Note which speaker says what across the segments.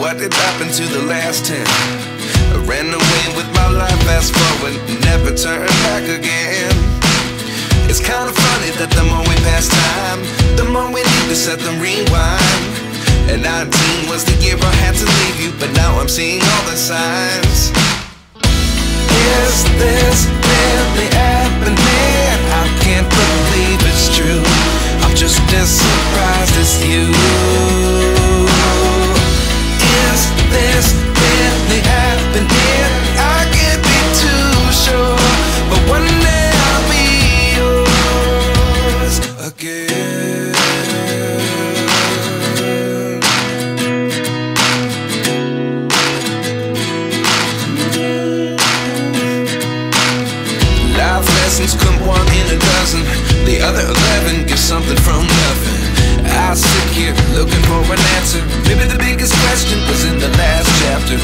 Speaker 1: what did happen to the last 10? I ran away with my life, fast forward, never turn back again. It's kind of funny that the more we pass time, the more we need to set them rewind. And 19 was the year I had to leave you, but now I'm seeing all the signs. Is this really happening? I can't believe it's true. I'm just as surprised as you. Is this really happening? I can't be too sure, but one day I'll be yours again. Life lessons come one in a dozen. The other 11 give something from nothing. I sit here looking for an answer. Maybe the biggest question was in the last chapter.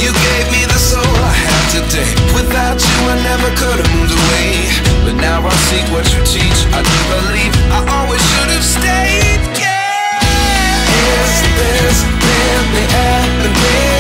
Speaker 1: You gave me the soul I have today. Without you I never could have moved away. But now I see what you teach. I do believe I always should have stayed. Yeah. Is this really happening?